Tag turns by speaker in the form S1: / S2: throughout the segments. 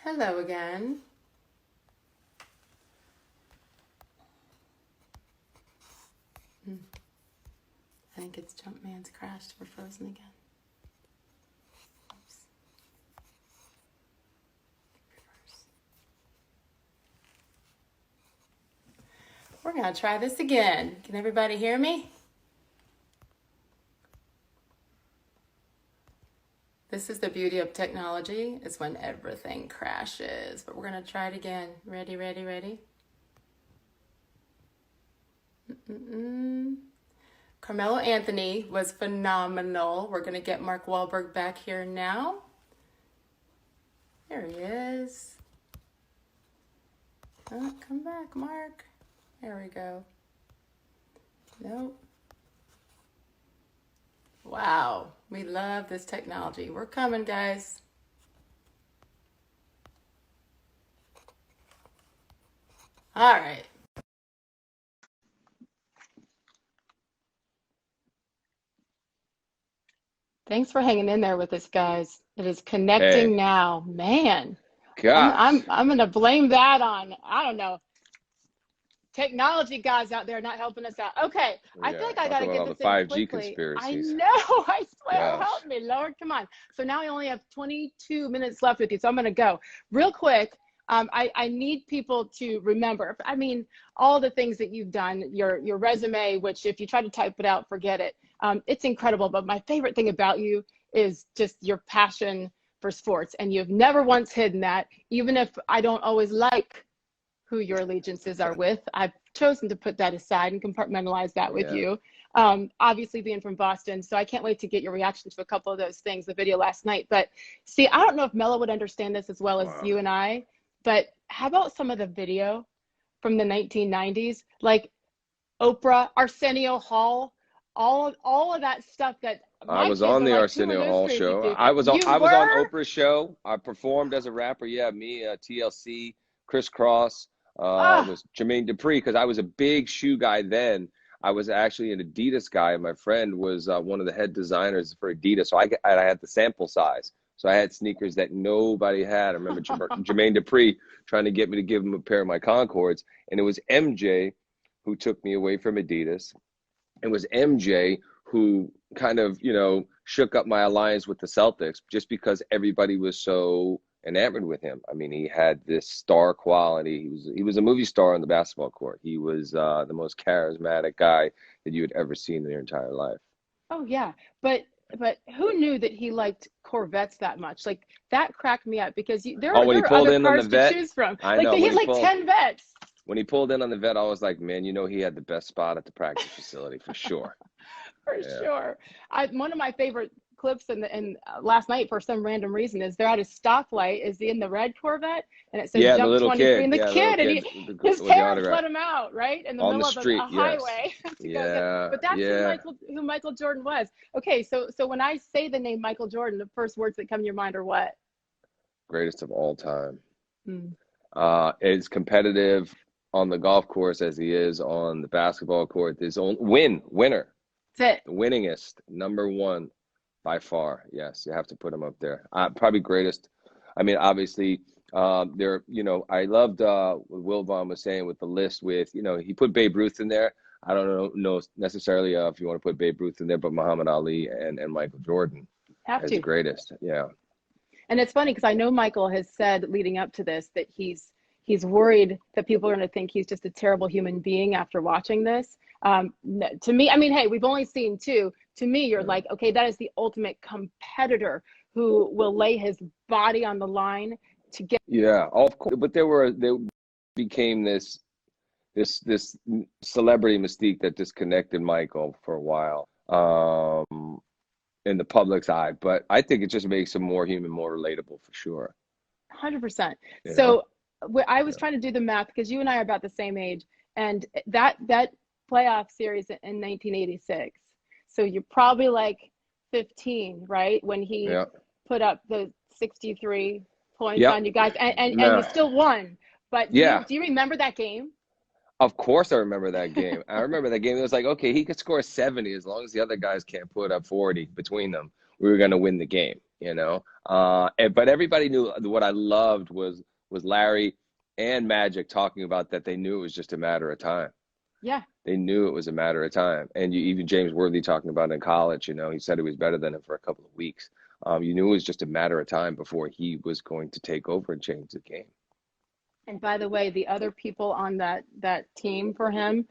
S1: Hello again. I think it's Jumpman's crashed. We're frozen again. Oops. Reverse. We're going to try this again. Can everybody hear me? This is the beauty of technology, is when everything crashes. But we're going to try it again. Ready, ready, ready? Carmelo Anthony was phenomenal. We're going to get Mark Wahlberg back here now. There he is. Oh, come back, Mark. There we go. Nope. Wow, we love this technology. We're coming, guys. All right. Thanks for hanging in there with us, guys. It is connecting
S2: Hey,
S1: now. Man, I'm
S2: gosh.
S1: I'm I'm gonna blame that on, I don't know, technology guys out there not helping us out. Okay, I feel
S2: Yeah,
S1: like I
S2: talk
S1: gotta
S2: about
S1: get
S2: all the
S1: this in
S2: 5G
S1: quickly. I
S2: conspiracies.
S1: know, I swear,
S2: Gosh.
S1: help me, Lord. Come on. So now I only have 22 minutes left with you, so I'm gonna go real quick. I need people to remember. I mean, all the things that you've done, your resume, which if you try to type it out, forget it. It's incredible. But my favorite thing about you is just your passion for sports, and you've never once hidden that. Even if I don't always like who your allegiances are with. I've chosen to put that aside and compartmentalize that with
S2: Yeah.
S1: you. Obviously, being from Boston, so I can't wait to get your reaction to a couple of those things, the video last night. But see, I don't know if Mello would understand this as well as
S2: Wow.
S1: you and I, but how about some of the video from the 1990s, like Oprah, Arsenio Hall, all of that stuff that
S2: I
S1: my
S2: was
S1: kids
S2: on
S1: are
S2: the
S1: like, who are
S2: Arsenio
S1: those
S2: Hall
S1: crazy
S2: show.
S1: people? You
S2: I was on
S1: were?
S2: Oprah's show. I performed as a rapper. Yeah, me, TLC, Chris Cross,
S1: Ah,
S2: was Jermaine Dupri because I was a big shoe guy then. I was actually an Adidas guy. My friend was one of the head designers for Adidas, so I had the sample size. So I had sneakers that nobody had. I remember Jermaine Dupri trying to get me to give him a pair of my Concords, and it was MJ who took me away from Adidas. It was MJ who kind of, shook up my alliance with the Celtics just because everybody was so enamored with him. I mean, he had this star quality. He was a movie star on the basketball court. He was the most charismatic guy that you had ever seen in your entire life.
S1: oh yeah, but who knew that he liked Corvettes that much? Like that cracked me up because
S2: Oh, when he
S1: there are
S2: pulled
S1: other
S2: in on the
S1: cars to
S2: vet,
S1: choose from.
S2: I
S1: Like
S2: know
S1: he had like 10 vets.
S2: when he pulled in on the vet, I was like, man, he had the best spot at the practice facility for sure.
S1: For
S2: Yeah.
S1: sure. One of my favorite clips in last night for some random reason is they're at a stoplight. Is he in the red Corvette? And it says
S2: Yeah, the
S1: jump
S2: little
S1: 23,
S2: kid.
S1: and the
S2: Yeah, the little
S1: kid and
S2: kid
S1: his
S2: with the
S1: parents
S2: autograph
S1: let him out right in the
S2: on the
S1: middle of
S2: street.
S1: a
S2: Yes.
S1: highway to go get.
S2: Yeah.
S1: But that's
S2: Yeah.
S1: who Michael Jordan was. Okay, so when I say the name Michael Jordan, the first words that come to your mind are what?
S2: Greatest of all time.
S1: Hmm.
S2: As competitive on the golf course as he is on the basketball court. His own winner,
S1: That's it.
S2: the winningest, number one by far. Yes, you have to put him up there. Probably greatest. I mean, obviously, I loved what Will Vaughn was saying with the list with, he put Babe Ruth in there. I don't know necessarily if you want to put Babe Ruth in there, but Muhammad Ali and Michael Jordan
S1: Have
S2: as the
S1: to.
S2: greatest. Yeah.
S1: And it's funny because I know Michael has said leading up to this that he's worried that people are going to think he's just a terrible human being after watching this. To me, I mean, hey, we've only seen two. To me, you're
S2: Mm.
S1: like, okay, that is the ultimate competitor who will lay his body on the line to get.
S2: Yeah, of course. But they became this celebrity mystique that disconnected Michael for a while in the public's eye. But I think it just makes him more human, more relatable for sure.
S1: 100%.
S2: You know?
S1: So I was
S2: Yeah.
S1: trying to do the math because you and I are about the same age, and that playoff series in 1986. So you're probably like 15, right? When he
S2: Yeah.
S1: put up the 63 points
S2: Yep.
S1: on you guys, and you
S2: No.
S1: still won. But
S2: Yeah.
S1: do you remember that game?
S2: Of course I remember that game. I remember that game. It was like, okay, he could score 70 as long as the other guys can't put up 40 between them. We were going to win the game. But everybody knew. What I loved was Larry and Magic talking about that they knew it was just a matter of time.
S1: Yeah.
S2: They knew it was a matter of time. And even James Worthy talking about it in college, he said he was better than him for a couple of weeks. You knew it was just a matter of time before he was going to take over and change the game.
S1: And by the way, the other people on that team for him,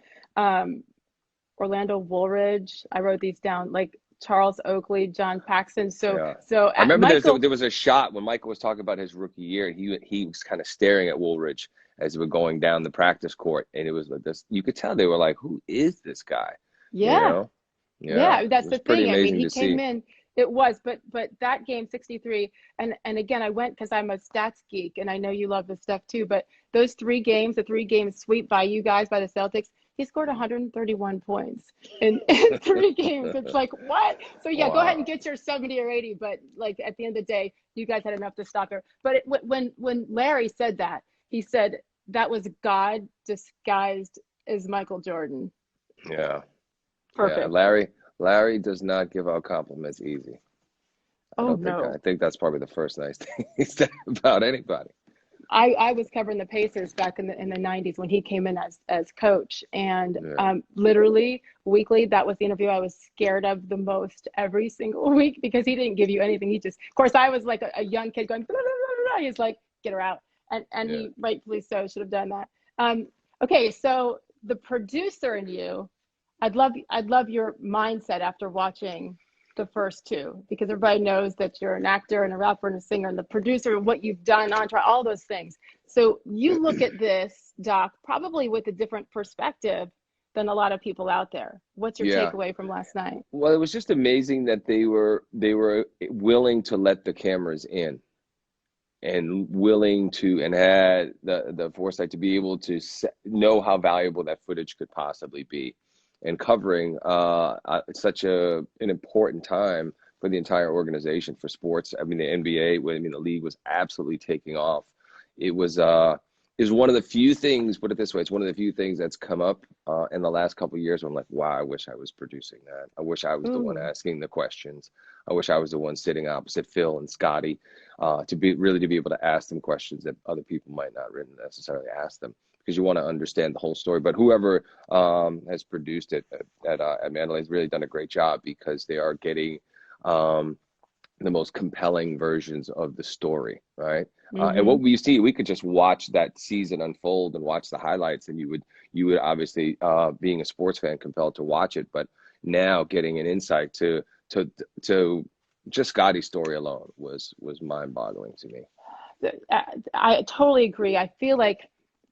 S1: Orlando Woolridge, I wrote these down, like Charles Oakley, John Paxson.
S2: Yeah.
S1: So
S2: I remember
S1: Michael,
S2: there was a shot when Michael was talking about his rookie year, and he was kind of staring at Woolridge as they were going down the practice court, and it was like this. You could tell they were like, "Who is this guy?"
S1: Yeah.
S2: Yeah,
S1: That's the thing. I mean, he came
S2: see.
S1: in. It was, but that game 63, and again, I went because I'm a stats geek, and I know you love this stuff too. But those 3 games, the 3-game sweep by you guys, by the Celtics, he scored 131 points in 3 games. It's like, what? So yeah,
S2: Wow.
S1: Go ahead and get your 70 or 80. But like at the end of the day, you guys had enough to stop her. But when Larry said that, he said that was God disguised as Michael Jordan.
S2: Yeah.
S1: Perfect.
S2: Yeah, Larry does not give out compliments easy.
S1: Oh no.
S2: I think that's probably the first nice thing he said about anybody.
S1: I was covering the Pacers back in the 90s when he came in as coach, and literally weekly, that was the interview I was scared of the most every single week, because he didn't give you anything. He just, of course, I was like a young kid going, blah, blah, blah, blah. He's like, get her out, and he rightfully so should have done that. Okay, so the producer in you, I'd love your mindset after watching the first 2, because everybody knows that you're an actor and a rapper and a singer, and the producer, what you've done, all those things. So you look at this, Doc, probably with a different perspective than a lot of people out there. What's your takeaway from last night?
S2: Well, it was just amazing that they were willing to let the cameras in, and willing to, and had the foresight to be able to know how valuable that footage could possibly be, and covering such an important time for the entire organization, for sports. I mean, the NBA, the league was absolutely taking off. It was is one of the few things, put it this way, it's one of the few things that's come up in the last couple of years where I'm like, wow, I wish I was producing that. I wish I was the one asking the questions. I wish I was the one sitting opposite Phil and Scotty to be able to ask them questions that other people might not really necessarily ask them, because you want to understand the whole story. But whoever has produced it at Mandalay has really done a great job, because they are getting the most compelling versions of the story, right? And what we see, we could just watch that season unfold and watch the highlights, and you would obviously, being a sports fan, compelled to watch it. But now getting an insight to just Scotty's story alone was mind-boggling to me.
S1: I totally agree. I feel like,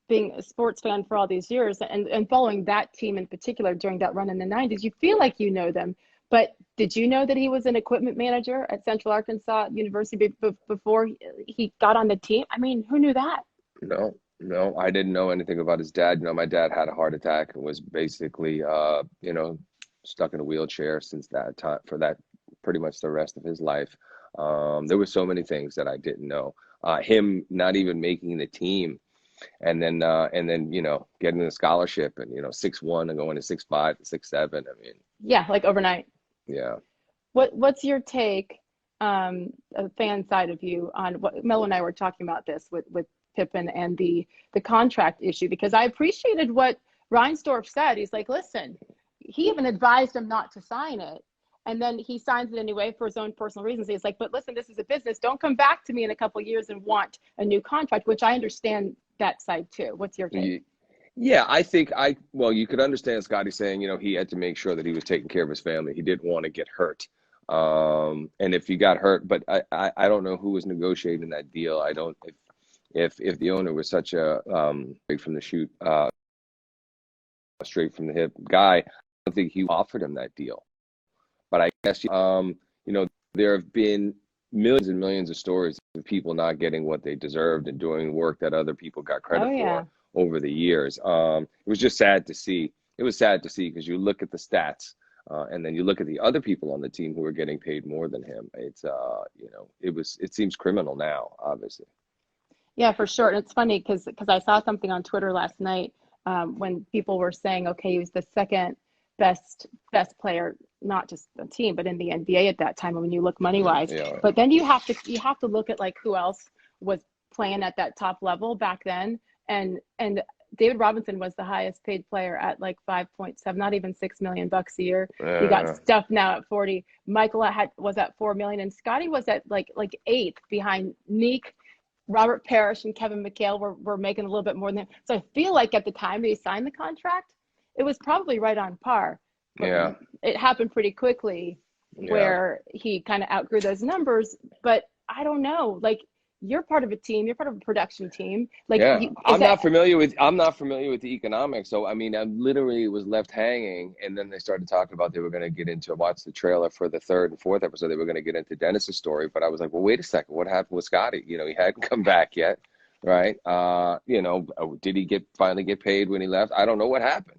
S1: being a sports fan for all these years, and following that team in particular during that run in the 90s, you feel like you know them. But did you know that he was an equipment manager at Central Arkansas University before he got on the team? I mean, who knew that?
S2: No, I didn't know anything about his dad. My dad had a heart attack and was basically, stuck in a wheelchair since that time, for that pretty much the rest of his life. There were so many things that I didn't know. Him not even making the team, and then getting the scholarship, and 6'1" and going to 6'5" to 6'7". I mean,
S1: yeah, like overnight.
S2: Yeah.
S1: What's your take, a fan side of you, on what Melo and I were talking about this with Pippen and the contract issue? Because I appreciated what Reinsdorf said. He's like, listen, he even advised him not to sign it, and then he signs it anyway for his own personal reasons. He's like, but listen, this is a business. Don't come back to me in a couple of years and want a new contract, which I understand that side too. What's your take?
S2: Yeah, I think you could understand Scotty saying, he had to make sure that he was taking care of his family. He didn't want to get hurt. And if he got hurt, but I don't know who was negotiating that deal. I don't, if the owner was such a straight from the chute, straight from the hip guy, I don't think he offered him that deal. But I guess, there have been millions and millions of stories of people not getting what they deserved and doing work that other people got credit for over the years. It was just sad to see. It was sad to see, because you look at the stats, and then you look at the other people on the team who are getting paid more than him. It's it seems criminal now, obviously.
S1: Yeah, for sure. And it's funny because I saw something on Twitter last night, when people were saying, okay, he was the second best player not just the team, but in the NBA at that time when you look money wise.
S2: Yeah.
S1: But then you have to look at like who else was playing at that top level back then. And David Robinson was the highest paid player at like 5.7, not even $6 million a year. You got Steph now at 40. Michael was at 4 million, and Scotty was at like eighth behind Neek, Robert Parrish, and Kevin McHale were making a little bit more than him. So I feel like at the time they signed the contract, it was probably right on par. But
S2: Yeah.
S1: it happened pretty quickly where he kind of outgrew those numbers. But I don't know, like, you're part of a team, you're part of a production team. Like,
S2: I'm not familiar with the economics. So, I mean, I literally was left hanging, and then they started talking about they were going to get into, watch the trailer for the third and fourth episode. They were going to get into Dennis's story, but I was like, well, wait a second. What happened with Scotty? You know, he hadn't come back yet. Right. You know, did he finally get paid when he left? I don't know what happened.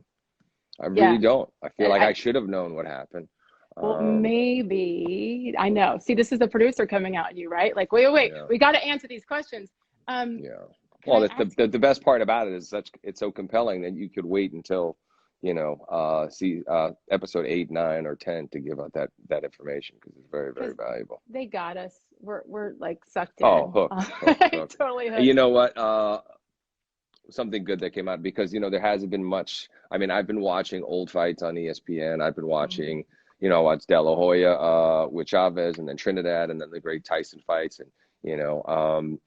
S2: I really don't. I feel like I should have known what happened.
S1: Well, maybe. I know. See, this is the producer coming out at you, right? Like, wait.
S2: Yeah.
S1: We got to answer these questions.
S2: Well, the best part about it is it's so compelling that you could wait until, you know, see episode 8, 9, or 10 to give out that information, because it's very, very valuable.
S1: They got us. We're like sucked in.
S2: Oh, hooked.
S1: Totally hooked.
S2: You know what? Something good that came out, because, you know, there hasn't been much. I mean, I've been watching old fights on ESPN. I've been watching, you know, it's De La Hoya with Chavez, and then Trinidad, and then the great Tyson fights. And, you know,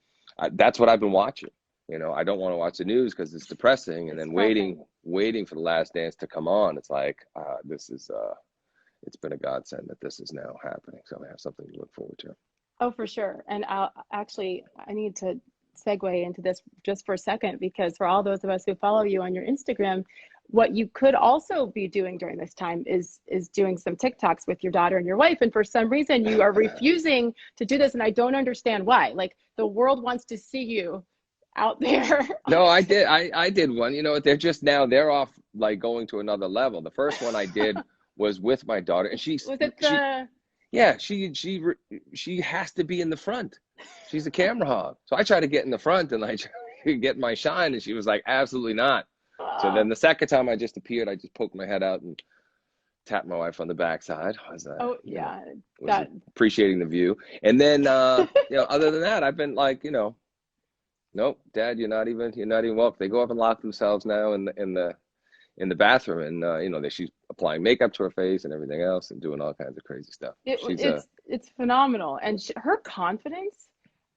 S2: that's what I've been watching. You know, I don't want to watch the news because it's depressing. And then waiting for the Last Dance to come on. It's like, it's been a godsend that this is now happening. So I have something to look forward to.
S1: Oh, for sure. And I need to segue into this just for a second, because for all those of us who follow you on your Instagram, what you could also be doing during this time is doing some TikToks with your daughter and your wife. And for some reason you are refusing to do this. And I don't understand why. Like, the world wants to see you out there.
S2: No, I did one. You know, they're off, like, going to another level. The first one I did was with my daughter, and she has to be in the front. She's a camera hog. So I try to get in the front and like get my shine, and she was like, absolutely not. So then the second time I just appeared, I just poked my head out and tapped my wife on the backside. Appreciating the view. And then you know, other than that, I've been like, you know, nope, Dad, you're not even welcome. They go up and lock themselves now in the bathroom, and you know, she's applying makeup to her face and everything else, and doing all kinds of crazy stuff.
S1: It's phenomenal, and her confidence.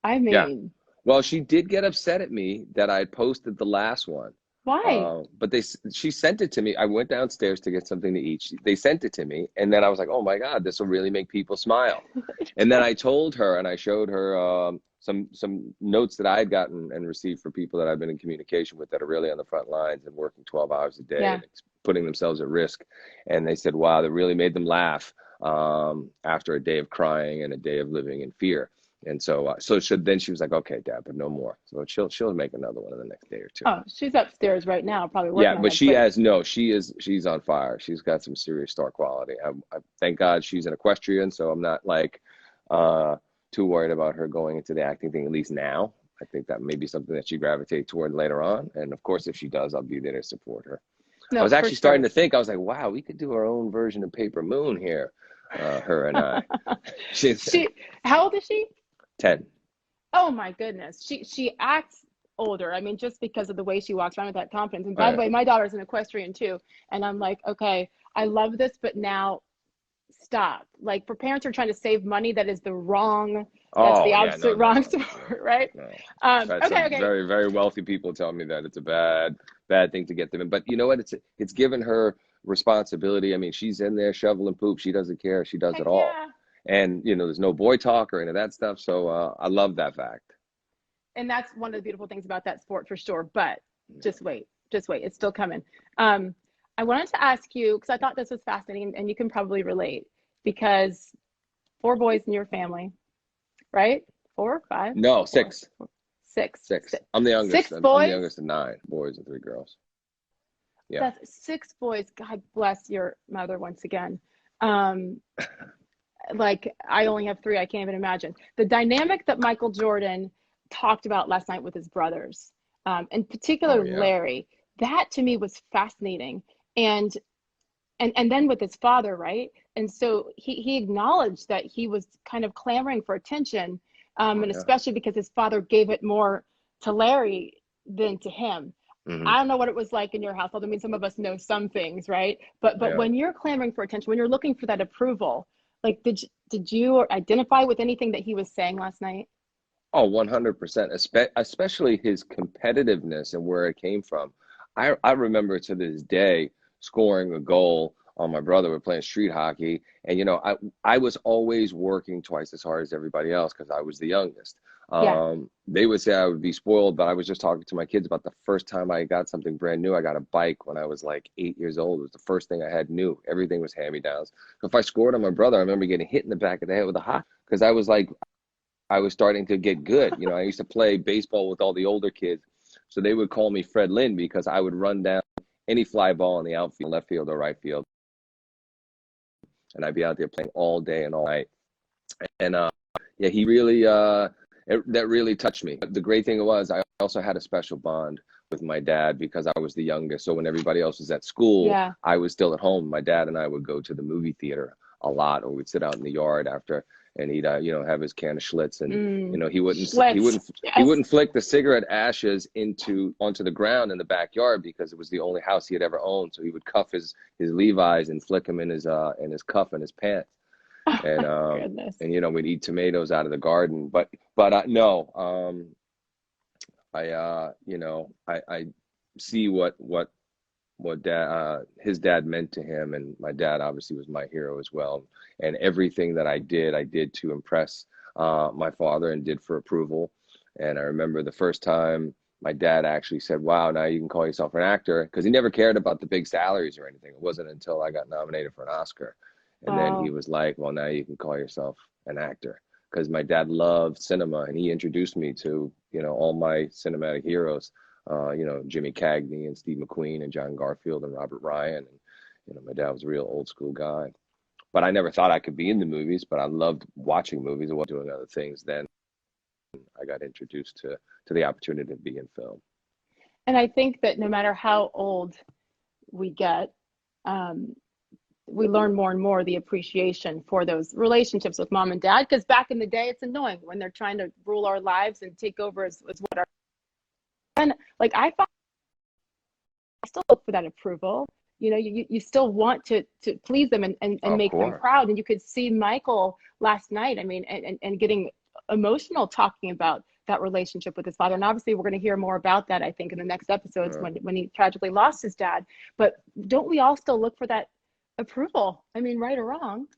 S1: I mean,
S2: well, she did get upset at me that I posted the last one.
S1: Why?
S2: But she sent it to me. I went downstairs to get something to eat. They sent it to me, and then I was like, oh my God, this will really make people smile. And then I told her, and I showed her some notes that I had gotten and received for people that I've been in communication with that are really on the front lines and working 12 hours a day and putting themselves at risk. And they said, wow, that really made them laugh after a day of crying and a day of living in fear. And so then she was like, okay, Dad, but no more. So she'll make another one in the next day or two.
S1: Oh, she's upstairs right now, probably working.
S2: Yeah, but she's on fire. She's got some serious star quality. I thank God she's an equestrian, so I'm not like too worried about her going into the acting thing, at least now. I think that may be something that she gravitates toward later on. And of course, if she does, I'll be there to support her. No, I was actually starting to think, I was like, wow, we could do our own version of Paper Moon here, her and I.
S1: How old is she?
S2: 10.
S1: Oh my goodness. She acts older. I mean, just because of the way she walks around with that confidence. And by the way, my daughter's an equestrian too. And I'm like, okay, I love this, but now stop. Like, for parents who are trying to save money, that is the absolute wrong sport, right?
S2: No.
S1: Okay.
S2: Very, very wealthy people tell me that it's a bad thing to get them in. But you know what? It's given her responsibility. I mean, she's in there shoveling poop. She doesn't care. She does it all.
S1: Yeah.
S2: And, you know, there's no boy talk or any of that stuff. So I love that fact.
S1: And that's one of the beautiful things about that sport for sure. But just wait. It's still coming. I wanted to ask you, because I thought this was fascinating, and you can probably relate, because 4 boys in your family, right? 4, 5?
S2: No, 6.
S1: 6.
S2: I'm the youngest.
S1: 6 boys?
S2: I'm the youngest of 9 boys and 3 girls. Yeah.
S1: That's 6 boys. God bless your mother once again. Like, I only have 3. I can't even imagine the dynamic that Michael Jordan talked about last night with his brothers, in particular Larry. That to me was fascinating, and then with his father, right? And so he acknowledged that he was kind of clamoring for attention,
S2: Oh,
S1: and
S2: yeah.
S1: especially because his father gave it more to Larry than to him.
S2: Hmm.
S1: I don't know what it was like in your household. I mean, some of us know some things, right? But
S2: Yeah.
S1: when you're clamoring for attention, when you're looking for that approval, like did you identify with anything that he was saying last night?
S2: Oh, 100%, especially his competitiveness and where it came from. I remember to this day scoring a goal on my brother. We're playing street hockey, and I was always working twice as hard as everybody else because I was the youngest.
S1: Yeah.
S2: They would say I would be spoiled, but I was just talking to my kids about the first time I got something brand new. I got a bike when I was like 8 years old. It was the first thing I had new. Everything was hand-me-downs. So if I scored on my brother, I remember getting hit in the back of the head with a hot because I was starting to get good. I used to play baseball with all the older kids. So they would call me Fred Lynn because I would run down any fly ball in the outfield, left field or right field. And I'd be out there playing all day and all night. And yeah, he really, that really touched me. But the great thing was I also had a special bond with my dad because I was the youngest. So when everybody else was at school,
S1: Yeah.
S2: I was still at home. My dad and I would go to the movie theater a lot, or we'd sit out in the yard after, and he'd have his can of Schlitz, and he wouldn't he
S1: Schlitz.
S2: wouldn't he
S1: Yes.
S2: wouldn't flick the cigarette ashes onto the ground in the backyard because it was the only house he had ever owned. So he would cuff his Levi's and flick them in his cuff and his pants,
S1: Oh
S2: and
S1: my goodness.
S2: we'd eat tomatoes out of the garden. But no, I see what his dad meant to him, and my dad obviously was my hero as well. And everything that I did to impress my father and did for approval. And I remember the first time my dad actually said, "Wow, now you can call yourself an actor," because he never cared about the big salaries or anything. It wasn't until I got nominated for an Oscar, and then he
S1: Wow.
S2: was like, "Well, now you can call yourself an actor." Because my dad loved cinema, and he introduced me to all my cinematic heroes, Jimmy Cagney and Steve McQueen and John Garfield and Robert Ryan. And, my dad was a real old school guy. But I never thought I could be in the movies, but I loved watching movies. I was doing other things. Then I got introduced to the opportunity to be in film.
S1: And I think that no matter how old we get, um, we learn more and more the appreciation for those relationships with mom and dad. Because back in the day, it's annoying when they're trying to rule our lives and take over as what our, and like I still look for that approval. You still want to please them and
S2: Of
S1: make them
S2: course.
S1: proud. And you could see Michael last night. I mean, and getting emotional talking about that relationship with his father. And obviously we're going to hear more about that, I think, in the next episodes when he tragically lost his dad. But don't we all still look for that approval? I mean, right or wrong.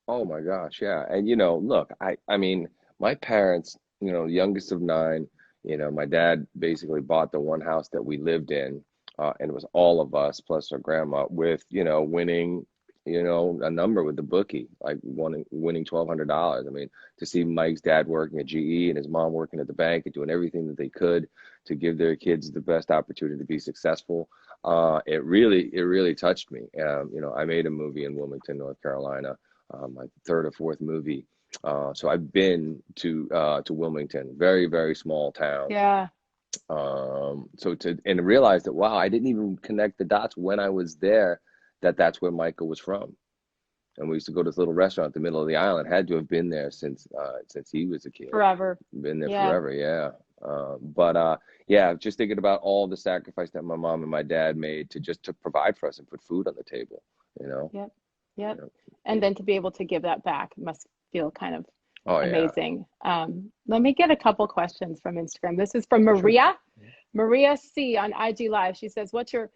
S2: Oh my gosh, yeah. And look, I mean, my parents, youngest of nine, my dad basically bought the one house that we lived in, and it was all of us plus our grandma with, winning, a number with the bookie, like winning $1,200. I mean, to see Mike's dad working at GE and his mom working at the bank and doing everything that they could to give their kids the best opportunity to be successful, it really touched me. I made a movie in Wilmington, North Carolina, my third or fourth movie. So I've been to Wilmington, very, very small town.
S1: Yeah.
S2: And realize that, wow, I didn't even connect the dots when I was there, that's where Michael was from. And we used to go to this little restaurant in the middle of the island. Had to have been there since he was a kid.
S1: Forever.
S2: Been there
S1: Yeah.
S2: forever, yeah. Yeah, just thinking about all the sacrifice that my mom and my dad made to provide for us and put food on the table.
S1: Yep. Yep.
S2: You know.
S1: And then to be able to give that back must feel kind of
S2: Oh yeah.
S1: amazing. Let me get a couple questions from Instagram. This is from
S2: Sure.
S1: Maria. Maria C on IG Live. She says, what's your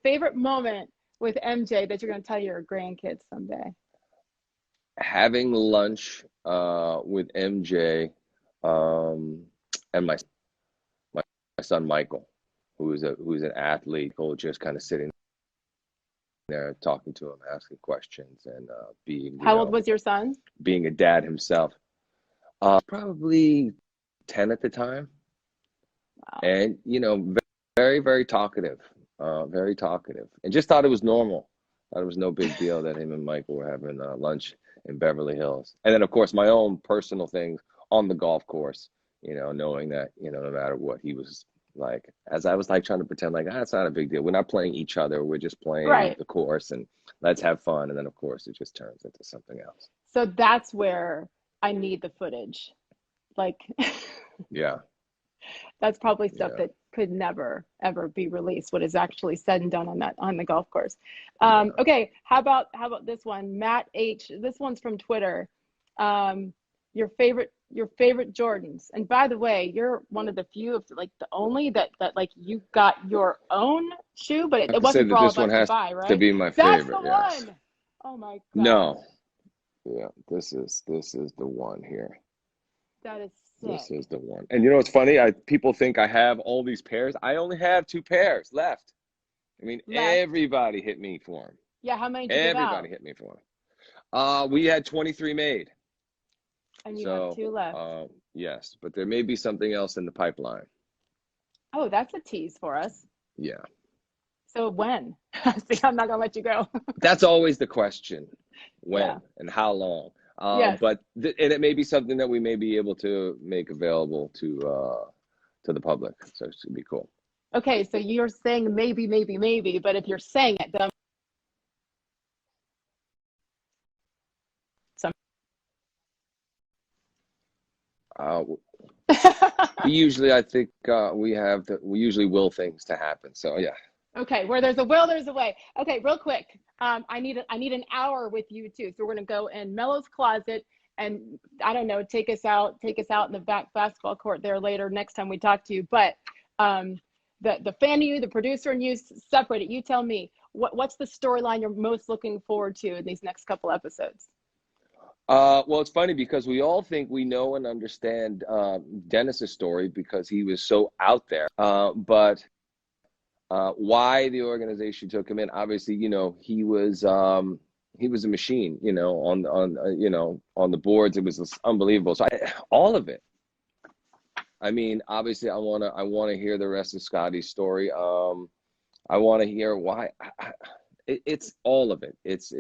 S1: favorite moment with MJ that you're going to tell your grandkids someday?
S2: Having lunch with MJ and my son Michael, who's an athlete, just kind of sitting there talking to him, asking questions, and being
S1: How old was your son?
S2: being a dad himself. Probably 10 at the time.
S1: Wow.
S2: And very, very talkative, and just thought it was normal. Thought it was no big deal that him and Michael were having lunch in Beverly Hills. And then of course my own personal things on the golf course, knowing that no matter what, he was Like, as I was like trying to pretend like, it's not a big deal. We're not playing each other. We're just playing
S1: Right.
S2: the course and let's have fun. And then of course it just turns into something else.
S1: So that's where I need the footage. Like,
S2: Yeah.
S1: that's probably stuff
S2: Yeah.
S1: that could never ever be released, what is actually said and done on the golf course.
S2: Yeah.
S1: Okay, how about this one? Matt H. This one's from Twitter. Your favorite Jordans. And by the way, you're one of the few, of like the only that like you got your own shoe, but
S2: I
S1: it
S2: have to say
S1: wasn't for
S2: that
S1: all
S2: this
S1: of
S2: one
S1: us to
S2: has
S1: buy,
S2: to
S1: right?
S2: be my
S1: That's the
S2: favorite. Yes.
S1: one. Oh my gosh,
S2: No. Yeah. This is the one here.
S1: that is
S2: This
S1: sick.
S2: is the one. And you know what's funny? People think I have all these pairs. I only have 2 pairs left. I mean,
S1: Left.
S2: everybody hit me for them.
S1: Yeah, how many did you give
S2: Everybody
S1: out?
S2: hit me for them. We had 23 made.
S1: And you have
S2: So,
S1: 2 left.
S2: yes, but there may be something else in the pipeline.
S1: Oh, that's a tease for us.
S2: Yeah.
S1: So when? See, I'm not gonna let you go.
S2: That's always the question.
S1: Yeah.
S2: When and how long?
S1: Yes.
S2: And it may be something that we may be able to make available to the public. So it should be cool.
S1: Okay, so you're saying maybe, maybe, maybe, but if you're saying it, then some.
S2: Uh, we usually, I think, we usually will things to happen. So yeah.
S1: Okay, where there's a will, there's a way. Okay, real quick. I need an hour with you too. So we're gonna go in Mello's closet and I don't know, take us out in the back basketball court there later next time we talk to you. But the fan of you, the producer and you, separate it. You tell me what's the storyline you're most looking forward to in these next couple episodes?
S2: Well, it's funny because we all think we know and understand Dennis's story because he was so out there. But why the organization took him in? Obviously, he was a machine. On the boards, it was unbelievable. So all of it. I mean, obviously, I wanna hear the rest of Scotty's story. I want to hear why. It's all of it. It's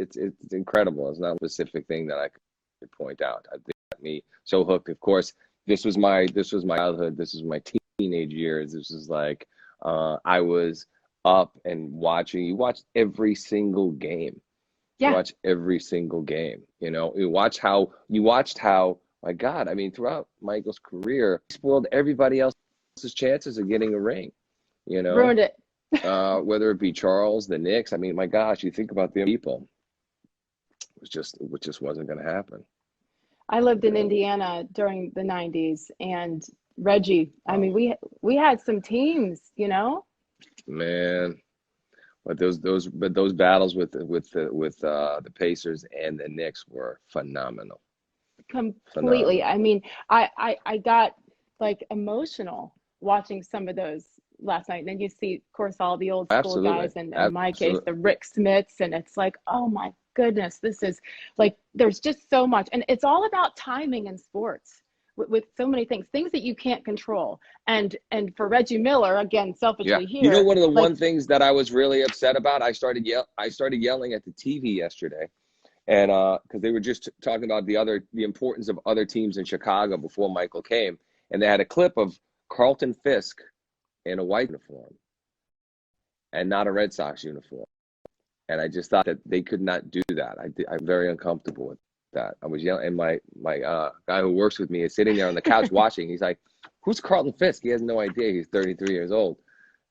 S2: incredible. It's not a specific thing that I could point out. I think got me so hooked. Of course, this was my childhood. This was my teenage years. This was like I was up and watching. You watched every single game. You
S1: Yeah.
S2: watch every single game. You watched how. My God, I mean, throughout Michael's career, he spoiled everybody else's chances of getting a ring.
S1: Ruined it.
S2: Whether it be Charles, the Knicks. I mean, my gosh, you think about the people. It just wasn't going to happen.
S1: I lived in Indiana during the 90s, and Reggie, I mean, we had some teams,
S2: Man, but those battles with the Pacers and the Knicks were phenomenal.
S1: Completely.
S2: Phenomenal.
S1: I mean, I got like emotional watching some of those last night. And then you see, of course, all the old school
S2: Absolutely.
S1: guys, and in my case,
S2: Absolutely.
S1: the Rick Smiths, and it's like, oh my goodness, this is like, there's just so much, and it's all about timing in sports with so many things that you can't control. And for Reggie Miller, again,
S2: Yeah.
S1: selfishly here,
S2: One of the
S1: like,
S2: one things that I was really upset about, I started yelling at the TV yesterday. And because they were just talking about the importance of other teams in Chicago before Michael came, and they had a clip of Carlton Fisk in a white uniform and not a Red Sox uniform, and I just thought that they could not do that. I'm very uncomfortable with that. I was yelling, and my guy who works with me is sitting there on the couch watching. He's like, "Who's Carlton Fisk?" He has no idea. He's 33 years old.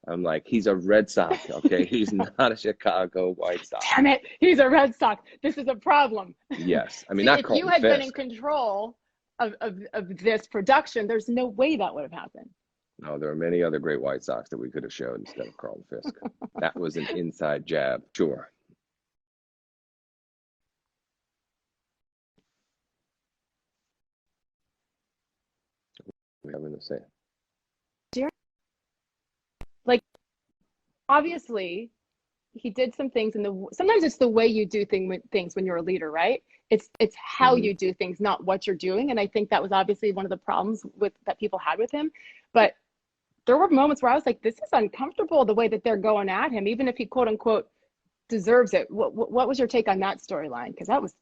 S2: I'm like, he's a Red Sox, okay? He's not a Chicago White Sox.
S1: damn it, he's a Red Sox. This is a problem.
S2: Yes. I mean,
S1: See,
S2: not
S1: if
S2: Carlton
S1: you had
S2: Fisk.
S1: been in control of this production, there's no way that would have happened.
S2: No, there are many other great White Sox that we could have showed instead of Carlton Fisk. That was an inside jab. Sure. We having to say.
S1: Like, obviously, he did some things, and sometimes it's the way you do things when you're a leader, right? It's how
S2: Mm-hmm.
S1: you do things, not what you're doing. And I think that was obviously one of the problems that people had with him. But there were moments where I was like, this is uncomfortable, the way that they're going at him, even if he quote unquote deserves it. What was your take on that storyline? Because that was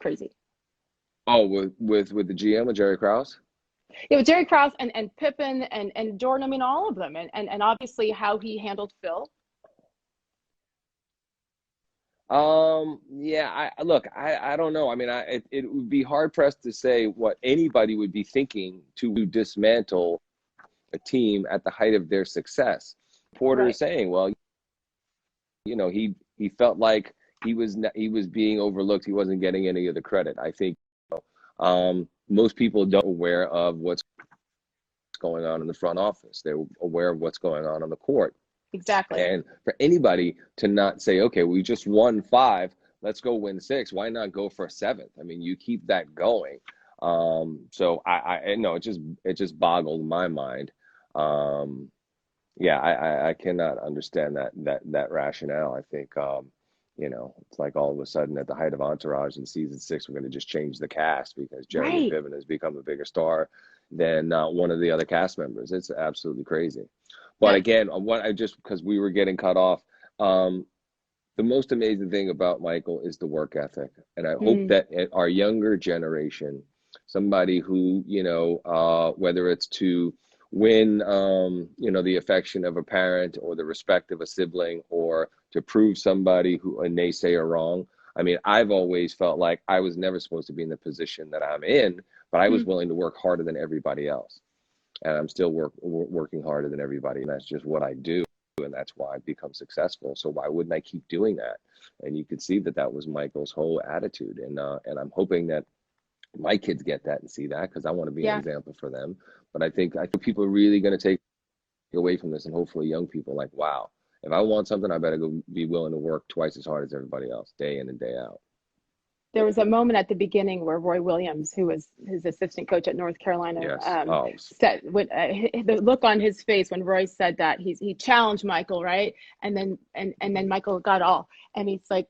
S1: crazy.
S2: Oh, with the GM, with Jerry Krause?
S1: Yeah, with Jerry Krause and Pippen and Jordan, I mean, all of them. And obviously how he handled Phil.
S2: Yeah, I don't know. I mean, it would be hard pressed to say what anybody would be thinking to dismantle a team at the height of their success. Porter is saying, well, you know, he felt like he was being overlooked. He wasn't getting any of the credit. I think most people don't aware of what's going on in the front office. They're aware of what's going on the court.
S1: Exactly.
S2: And for anybody to not say, okay, we just won 5, let's go win 6. Why not go for a 7th? I mean, you keep that going. So I know it just boggled my mind. Yeah, I cannot understand that rationale. I think, you know, it's like all of a sudden at the height of Entourage in season 6, we're going to just change the cast because Jeremy Piven has become a bigger star than one of the other cast members. It's absolutely crazy. But again, because we were getting cut off, the most amazing thing about Michael is the work ethic. And I hope that our younger generation, somebody who, you know, whether it's to win, you know, the affection of a parent or the respect of a sibling, or to prove somebody who a naysayer wrong. I mean, I've always felt like I was never supposed to be in the position that I'm in, but I was willing to work harder than everybody else. And I'm still working harder than everybody. And that's just what I do. And that's why I've become successful. So why wouldn't I keep doing that? And you could see that was Michael's whole attitude. And I'm hoping that my kids get that and see that, because I want to be an example for them. But I think people are really going to take away from this, and hopefully young people like, wow, if I want something, I better go be willing to work twice as hard as everybody else, day in and day out.
S1: There was a moment at the beginning where Roy Williams, who was his assistant coach at North Carolina, said, the look on his face when Roy said that, he challenged Michael, right? And then Michael got all, and he's like,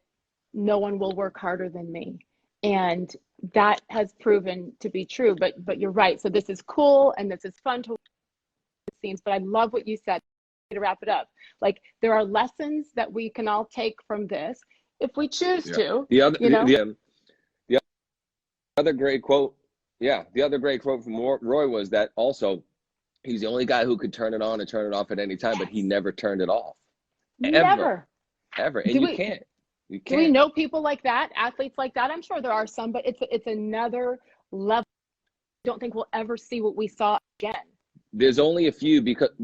S1: no one will work harder than me. And that has proven to be true. But you're right. So this is cool and this is fun to watch the scenes. But I love what you said to wrap it up. Like, there are lessons that we can all take from this if we choose to.
S2: The other great quote, the other great quote from Roy was that also he's the only guy who could turn it on and turn it off at any time, but he never turned it off. Ever. And you can't.
S1: Do we know people like that, athletes like that? I'm sure there are some, but it's another level. I don't think we'll ever see what we saw again.
S2: There's only a few because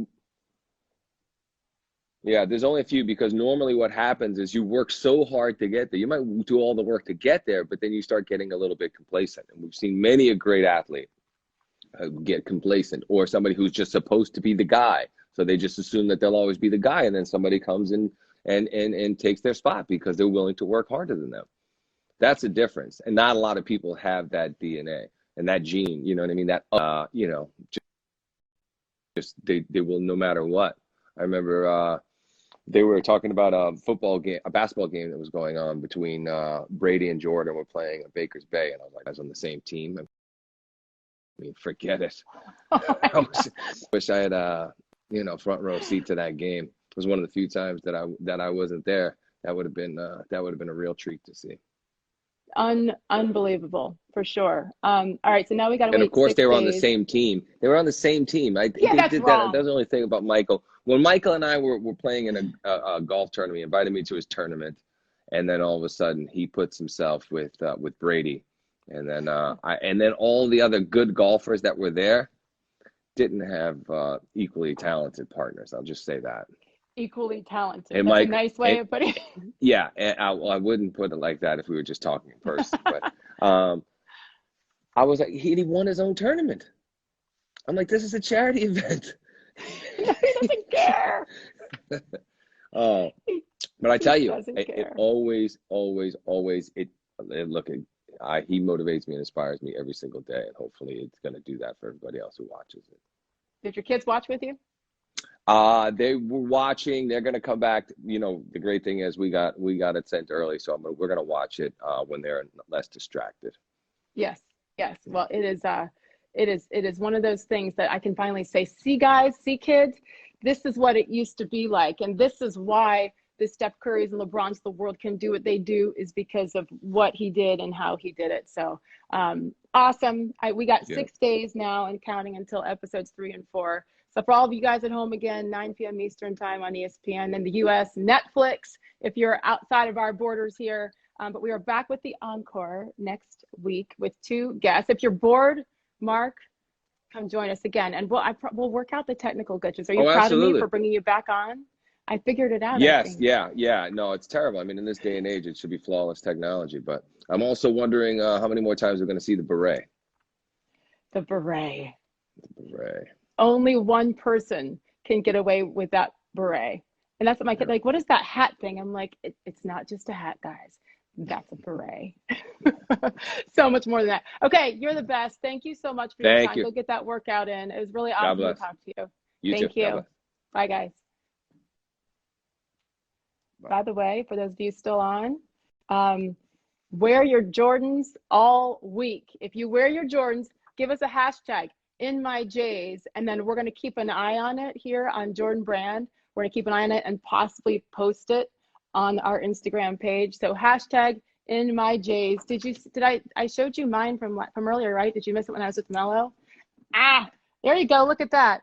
S2: normally what happens is you work so hard to get there. You might do all the work to get there, but then you start getting a little bit complacent. And we've seen many a great athlete get complacent, or somebody who's just supposed to be the guy. So they just assume that they'll always be the guy, and then somebody comes in and takes their spot because they're willing to work harder than them. That's a difference. And not a lot of people have that DNA and that gene, you know what I mean? That, you know, just they will no matter what. I remember they were talking about a basketball game that was going on between Brady and Jordan were playing at Baker's Bay. And I was like, I was on the same team. I mean, forget it. I wish I had you know, front row seat to that game. It was one of the few times that I wasn't there. That would have been a real treat to see.
S1: Unbelievable, for sure. All right, so now we got to wait.
S2: And of course,
S1: 6
S2: they were
S1: days.
S2: on the same team. They were on the same team.
S1: That's
S2: did
S1: wrong.
S2: That was the only thing about Michael. When Michael and I were playing in a golf tournament, he invited me to his tournament, and then all of a sudden he puts himself with Brady, and then and then all the other good golfers that were there didn't have equally talented partners. I'll just say that.
S1: Equally talented.
S2: And
S1: That's a nice way of putting it.
S2: Yeah, and I wouldn't put it like that if we were just talking in person. But I was like, he won his own tournament. I'm like, this is a charity event.
S1: He doesn't care.
S2: But I tell you, it always, look, he motivates me and inspires me every single day, and hopefully it's going to do that for everybody else who watches it.
S1: Did your kids watch with you?
S2: They were watching. They're going to come back. You know, the great thing is we got it sent early, so we're going to watch it when they're less distracted.
S1: Yes. Well, it is one of those things that I can finally say, see guys, see kids, this is what it used to be like, and this is why the Steph Currys and LeBrons of the world can do what they do is because of what he did and how he did it. So awesome. We got 6 days now and counting until episodes 3 and 4. So for all of you guys at home, again, 9 p.m. Eastern time on ESPN in the US, Netflix, if you're outside of our borders here. But we are back with the encore next week with 2 guests. If you're bored, Mark, come join us again. And we'll work out the technical glitches. Are you proud of me for bringing you back on? I figured it out.
S2: Yes, yeah. No, it's terrible. I mean, in this day and age, it should be flawless technology. But I'm also wondering how many more times we're going to see the beret.
S1: The beret.
S2: The beret.
S1: Only one person can get away with that beret. And that's what my kid, like, what is that hat thing? I'm like, it's not just a hat, guys. That's a beret. So much more than that. Okay, you're the best. Thank you so much for your time. Go get that workout in. It was really awesome to talk to you. Thank you. Bye, guys. Bye. By the way, for those of you still on, wear your Jordans all week. If you wear your Jordans, give us a hashtag in my J's, and then we're going to keep an eye on it here on Jordan Brand. We're going to keep an eye on it and possibly post it on our Instagram page. So hashtag in my J's. I showed you mine from earlier, right? Did you miss it when I was with Mello? There you go. Look at that.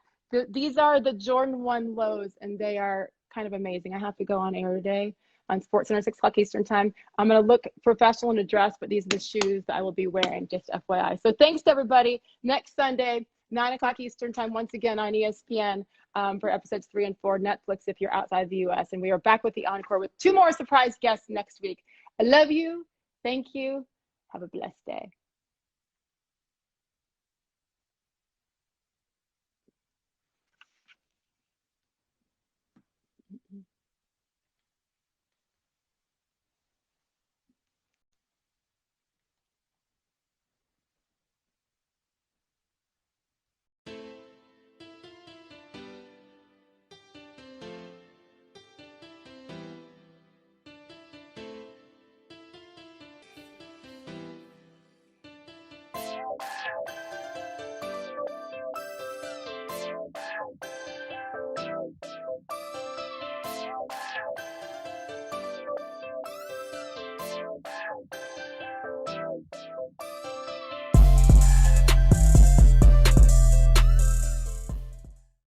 S1: These are the Jordan 1 lows, and they are kind of amazing. I have to go on air today on SportsCenter 6 o'clock Eastern time. I'm going to look professional in a dress, but these are the shoes that I will be wearing, just FYI. So thanks to everybody. Next Sunday, 9 o'clock Eastern time, once again on ESPN for episodes 3 and 4, Netflix if you're outside the US. And we are back with the encore with 2 more surprise guests next week. I love you. Thank you. Have a blessed day.